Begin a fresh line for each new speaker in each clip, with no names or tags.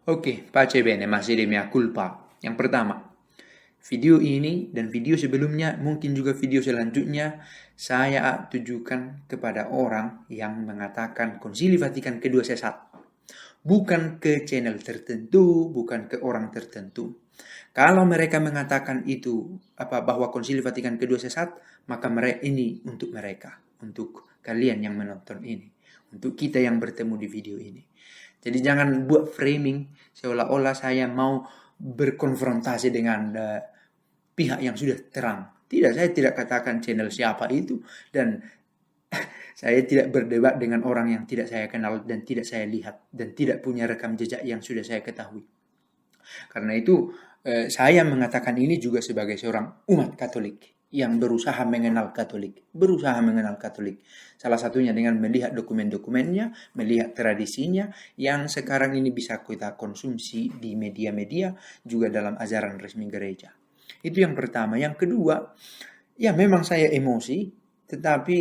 Oke, pace bene, masih di mea culpa. Yang pertama, video ini dan video sebelumnya, mungkin juga video selanjutnya, saya tujukan kepada orang yang mengatakan Konsili Vatikan kedua sesat. Bukan ke channel tertentu, bukan ke orang tertentu. Kalau mereka mengatakan itu bahwa Konsili Vatikan kedua sesat, maka ini untuk mereka, untuk kalian yang menonton ini, untuk kita yang bertemu di video ini. Jadi jangan buat framing seolah-olah saya mau berkonfrontasi dengan pihak yang sudah terang. Tidak, saya tidak katakan channel siapa itu, dan saya tidak berdebat dengan orang yang tidak saya kenal dan tidak saya lihat dan tidak punya rekam jejak yang sudah saya ketahui. Karena itu saya mengatakan ini juga sebagai seorang umat Katolik yang berusaha mengenal Katolik. Salah satunya dengan melihat dokumen-dokumennya, melihat tradisinya yang sekarang ini bisa kita konsumsi di media-media, juga dalam ajaran resmi gereja. Itu yang pertama. Yang kedua, ya memang saya emosi, tetapi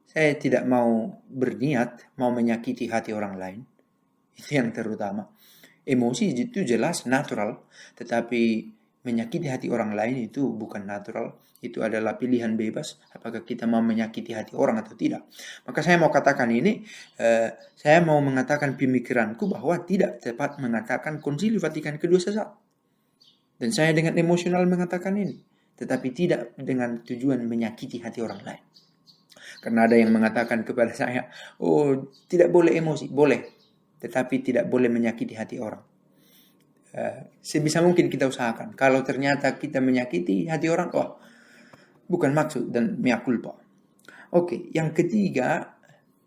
saya tidak mau berniat mau menyakiti hati orang lain. Itu yang terutama. Emosi itu jelas natural, tetapi menyakiti hati orang lain itu bukan natural. Itu adalah pilihan bebas, apakah kita mau menyakiti hati orang atau tidak. Maka saya mau katakan ini, saya mau mengatakan pemikiranku bahwa tidak tepat mengatakan Konsili Vatikan kedua sesat. Dan saya dengan emosional mengatakan ini, tetapi tidak dengan tujuan menyakiti hati orang lain. Karena ada yang mengatakan kepada saya, oh tidak boleh emosi, boleh, tetapi tidak boleh menyakiti hati orang. Sebisa mungkin kita usahakan. Kalau ternyata kita menyakiti hati orang, bukan maksud dan mea culpa. Oke, yang ketiga,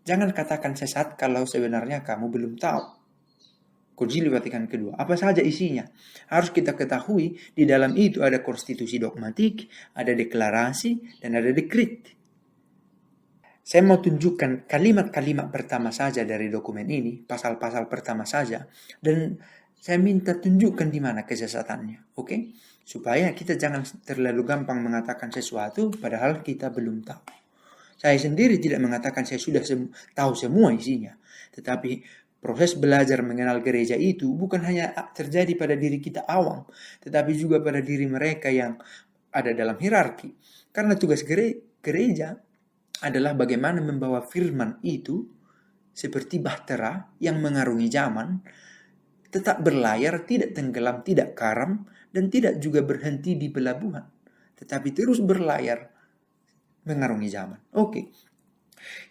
jangan katakan sesat kalau sebenarnya kamu belum tahu Konsili Vatikan kedua. Apa saja isinya? Harus kita ketahui, di dalam itu ada konstitusi dogmatik, ada deklarasi, dan ada dekret. Saya mau tunjukkan kalimat-kalimat pertama saja dari dokumen ini, pasal-pasal pertama saja, dan saya minta tunjukkan di mana kesesatannya, oke? Supaya kita jangan terlalu gampang mengatakan sesuatu padahal kita belum tahu. Saya sendiri tidak mengatakan saya sudah tahu semua isinya, tetapi proses belajar mengenal gereja itu bukan hanya terjadi pada diri kita awam, tetapi juga pada diri mereka yang ada dalam hierarki. Karena tugas gereja adalah bagaimana membawa firman itu seperti bahtera yang mengarungi zaman, tetap berlayar, tidak tenggelam, tidak karam, dan tidak juga berhenti di pelabuhan, tetapi terus berlayar mengarungi zaman. Oke.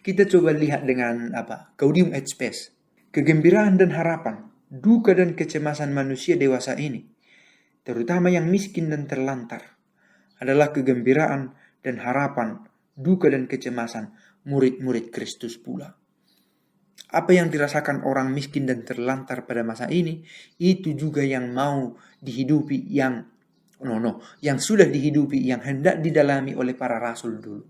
Kita coba lihat dengan Gaudium et Spes. Kegembiraan dan harapan, duka dan kecemasan manusia dewasa ini, terutama yang miskin dan terlantar, adalah kegembiraan dan harapan, duka dan kecemasan murid-murid Kristus pula. Apa yang dirasakan orang miskin dan terlantar pada masa ini, itu juga yang mau dihidupi, yang sudah dihidupi, yang hendak didalami oleh para rasul dulu.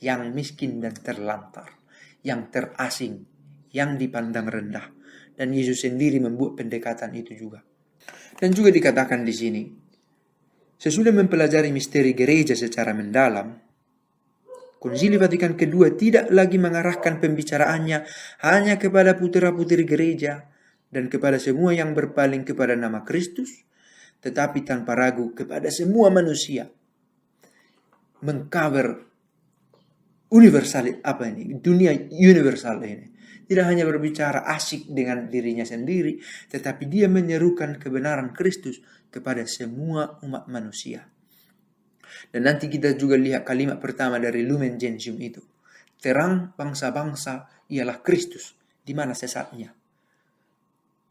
Yang miskin dan terlantar, yang terasing, yang dipandang rendah. Dan Yesus sendiri membuat pendekatan itu juga. Dan juga dikatakan di sini, sesudah mempelajari misteri gereja secara mendalam, Konsili Vatikan kedua tidak lagi mengarahkan pembicaraannya hanya kepada putra-putri gereja dan kepada semua yang berpaling kepada nama Kristus, tetapi tanpa ragu kepada semua manusia. Mengcover dunia universal ini. Tidak hanya berbicara asik dengan dirinya sendiri, tetapi dia menyerukan kebenaran Kristus kepada semua umat manusia. Dan nanti kita juga lihat kalimat pertama dari Lumen Gentium itu. Terang bangsa-bangsa ialah Kristus. Di mana sesatnya?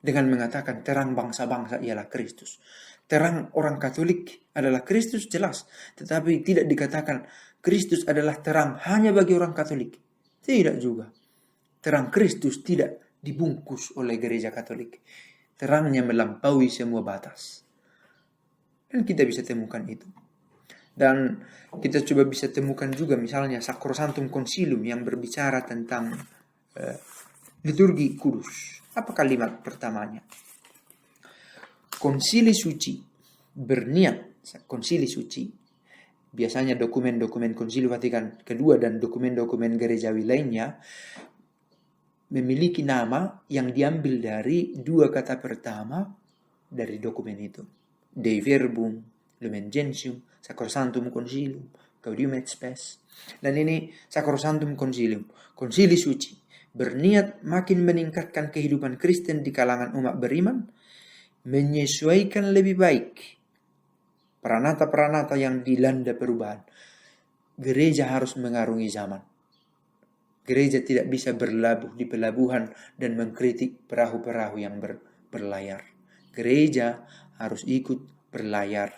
Dengan mengatakan terang bangsa-bangsa ialah Kristus. Terang orang Katolik adalah Kristus, jelas. Tetapi tidak dikatakan Kristus adalah terang hanya bagi orang Katolik. Tidak juga. Terang Kristus tidak dibungkus oleh gereja Katolik. Terangnya melampaui semua batas. Dan kita bisa temukan itu. Dan kita coba bisa temukan juga misalnya Sacrosanctum Concilium yang berbicara tentang liturgi kudus. Apa kalimat pertamanya? Konsili suci, berniat konsili suci. Biasanya dokumen-dokumen Konsili Vatikan kedua dan dokumen-dokumen gerejawi lainnya memiliki nama yang diambil dari dua kata pertama dari dokumen itu. Dei verbum, lumen gentium, sacrosanctum concilium, gaudium et spes. Dan ini sacrosanctum concilium, konsili suci, berniat makin meningkatkan kehidupan Kristen di kalangan umat beriman, menyesuaikan lebih baik peranata-peranata yang dilanda perubahan. Gereja harus mengarungi zaman. Gereja tidak bisa berlabuh di pelabuhan dan mengkritik perahu-perahu yang berlayar. Gereja harus ikut berlayar.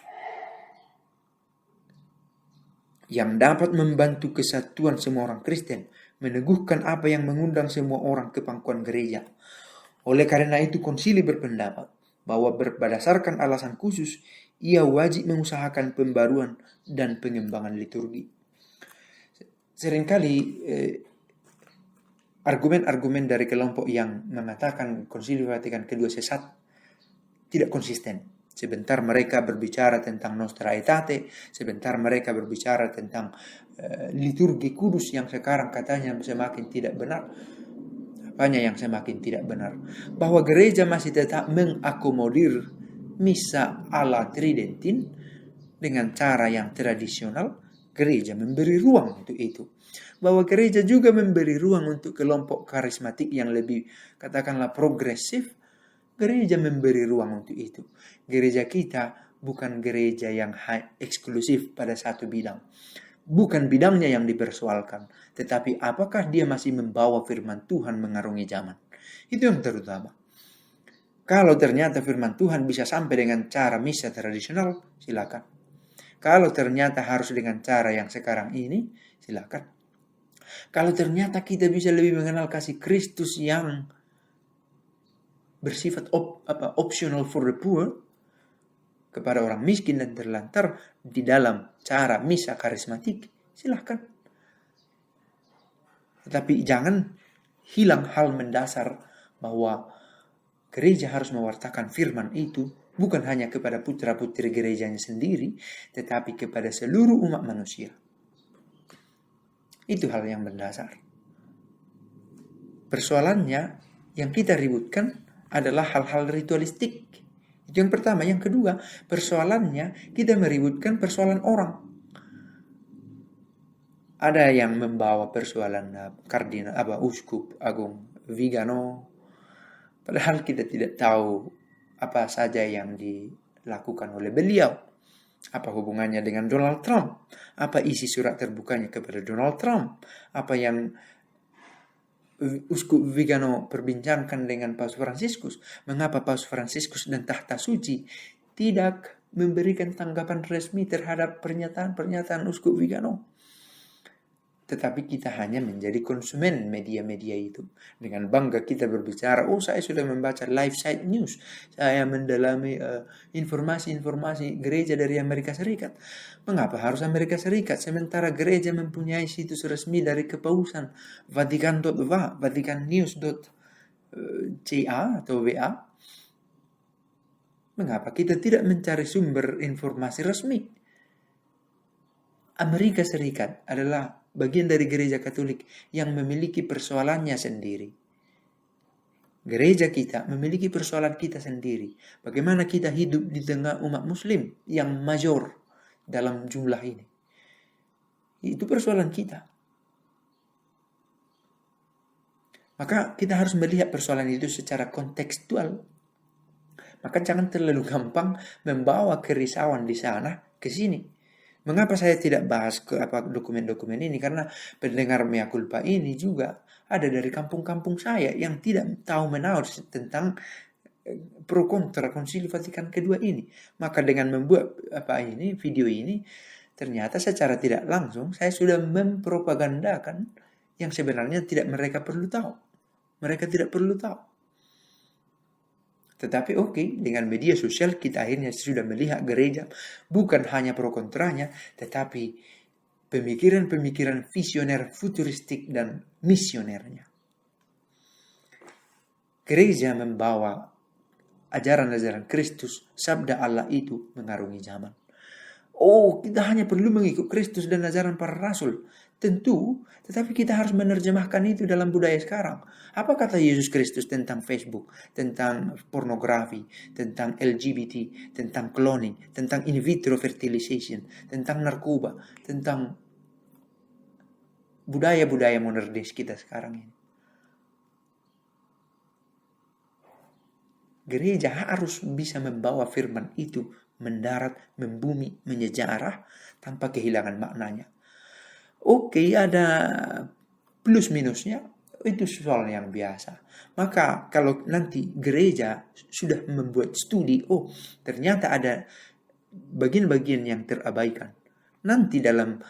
Yang dapat membantu kesatuan semua orang Kristen, meneguhkan apa yang mengundang semua orang ke pangkuan gereja. Oleh karena itu konsili berpendapat bahwa berdasarkan alasan khusus, ia wajib mengusahakan pembaruan dan pengembangan liturgi. Seringkali argumen-argumen dari kelompok yang mengatakan Konsili Vatikan II sesat tidak konsisten. Sebentar mereka berbicara tentang Nostra Aetate, sebentar mereka berbicara tentang liturgi kudus yang sekarang katanya semakin tidak benar. Apanya yang semakin tidak benar? Bahwa gereja masih tetap mengakomodir misa ala Tridentin dengan cara yang tradisional. Gereja memberi ruang untuk itu. Bahwa gereja juga memberi ruang untuk kelompok karismatik yang lebih katakanlah progresif. Gereja memberi ruang untuk itu. Gereja kita bukan gereja yang eksklusif pada satu bidang. Bukan bidangnya yang dipersoalkan. Tetapi apakah dia masih membawa firman Tuhan mengarungi zaman. Itu yang terutama. Kalau ternyata firman Tuhan bisa sampai dengan cara misa tradisional, silakan. Kalau ternyata harus dengan cara yang sekarang ini, silakan. Kalau ternyata kita bisa lebih mengenal kasih Kristus yang bersifat optional for the poor kepada orang miskin dan terlantar di dalam cara misa karismatik, silahkan. Tetapi jangan hilang hal mendasar bahwa gereja harus mewartakan firman itu bukan hanya kepada putra-putri gerejanya sendiri, tetapi kepada seluruh umat manusia. Itu hal yang mendasar. Persoalannya yang kita ributkan adalah hal-hal ritualistik. Itu yang pertama. Yang kedua, persoalannya kita meributkan persoalan orang. Ada yang membawa persoalan kardinal, uskup agung Vigano. Padahal kita tidak tahu apa saja yang dilakukan oleh beliau. Apa hubungannya dengan Donald Trump? Apa isi surat terbukanya kepada Donald Trump? Apa yang Uskup Vigano perbincangkan dengan Paus Fransiskus? Mengapa Paus Fransiskus dan Tahta Suci tidak memberikan tanggapan resmi terhadap pernyataan-pernyataan Uskup Vigano? Tetapi kita hanya menjadi konsumen media-media itu. Dengan bangga kita berbicara, saya sudah membaca Live Site News. Saya mendalami informasi-informasi gereja dari Amerika Serikat. Mengapa harus Amerika Serikat? Sementara gereja mempunyai situs resmi dari kepausan, Vatican.va, vaticannews.ca atau WA. Mengapa kita tidak mencari sumber informasi resmi? Amerika Serikat adalah bagian dari gereja Katolik yang memiliki persoalannya sendiri. Gereja kita memiliki persoalan kita sendiri. Bagaimana kita hidup di tengah umat muslim yang major dalam jumlah ini. Itu persoalan kita. Maka kita harus melihat persoalan itu secara kontekstual. Maka jangan terlalu gampang membawa kerisauan di sana ke sini. Mengapa saya tidak bahas dokumen-dokumen ini? Karena pendengar mea culpa ini juga ada dari kampung-kampung saya yang tidak tahu menahu tentang pro kontra Konsili Vatikan II ini. Maka dengan membuat video ini, ternyata secara tidak langsung saya sudah mempropagandakan yang sebenarnya tidak mereka perlu tahu. Mereka tidak perlu tahu. Tetapi dengan media sosial kita akhirnya sudah melihat gereja bukan hanya pro kontranya, tetapi pemikiran-pemikiran visioner, futuristik, dan misionernya. Gereja membawa ajaran-ajaran Kristus, sabda Allah itu mengarungi zaman. Kita hanya perlu mengikut Kristus dan ajaran para rasul. Tentu, tetapi kita harus menerjemahkan itu dalam budaya sekarang. Apa kata Yesus Kristus tentang Facebook, tentang pornografi, tentang LGBT, tentang cloning, tentang in vitro fertilization, tentang narkoba, tentang budaya-budaya modernis kita sekarang ini. Gereja harus bisa membawa firman itu mendarat, membumi, menyejarah tanpa kehilangan maknanya. Oke, ada plus minusnya, itu soal yang biasa. Maka kalau nanti gereja sudah membuat studi, ternyata ada bagian-bagian yang terabaikan. Nanti dalam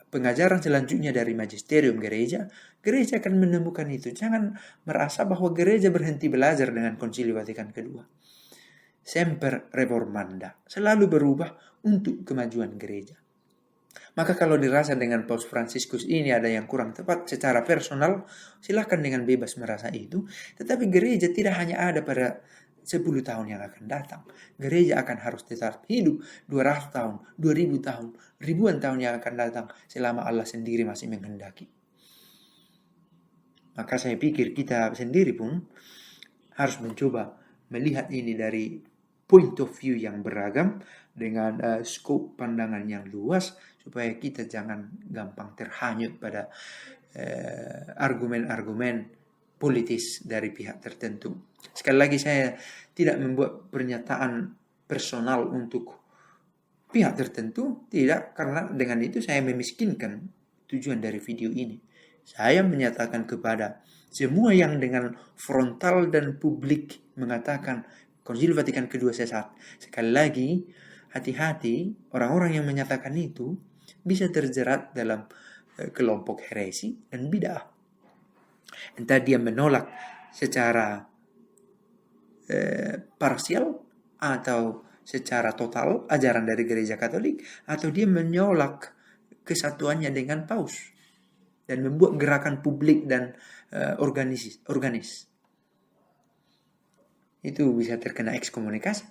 pengajaran selanjutnya dari magisterium gereja akan menemukan itu. Jangan merasa bahwa gereja berhenti belajar dengan Konsili Vatikan II. Semper reformanda, selalu berubah untuk kemajuan gereja. Maka kalau dirasa dengan Paus Fransiskus ini ada yang kurang tepat secara personal, silakan dengan bebas merasa itu. Tetapi gereja tidak hanya ada pada 10 tahun yang akan datang. Gereja akan harus tetap hidup 200 tahun, 2000 tahun, ribuan tahun yang akan datang selama Allah sendiri masih menghendaki. Maka saya pikir kita sendiri pun harus mencoba melihat ini dari point of view yang beragam dengan scope pandangan yang luas supaya kita jangan gampang terhanyut pada argumen-argumen politis dari pihak tertentu. Sekali lagi saya tidak membuat pernyataan personal untuk pihak tertentu, tidak, karena dengan itu saya memiskinkan tujuan dari video ini. Saya menyatakan kepada semua yang dengan frontal dan publik mengatakan Konsili Vatikan II sesat. Sekali lagi, hati-hati, orang-orang yang menyatakan itu bisa terjerat dalam kelompok heresi dan bid'ah. Entah dia menolak secara parsial atau secara total ajaran dari gereja Katolik, atau dia menolak kesatuannya dengan Paus dan membuat gerakan publik dan organis. Itu bisa terkena ekskomunikasi.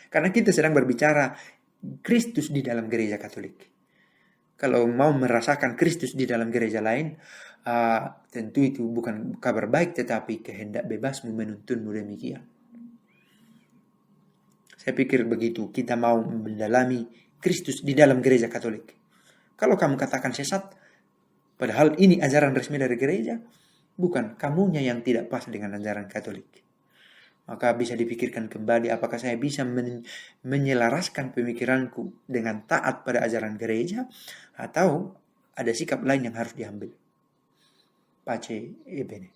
Karena kita sedang berbicara Kristus di dalam gereja Katolik. Kalau mau merasakan Kristus di dalam gereja lain, tentu itu bukan kabar baik, tetapi kehendak bebasmu menuntunmu demikian. Saya pikir begitu, kita mau mendalami Kristus di dalam gereja Katolik. Kalau kamu katakan sesat, padahal ini ajaran resmi dari gereja, bukan, kamunya yang tidak pas dengan ajaran Katolik. Maka bisa dipikirkan kembali apakah saya bisa menyelaraskan pemikiranku dengan taat pada ajaran gereja, atau ada sikap lain yang harus diambil. Pace e bene.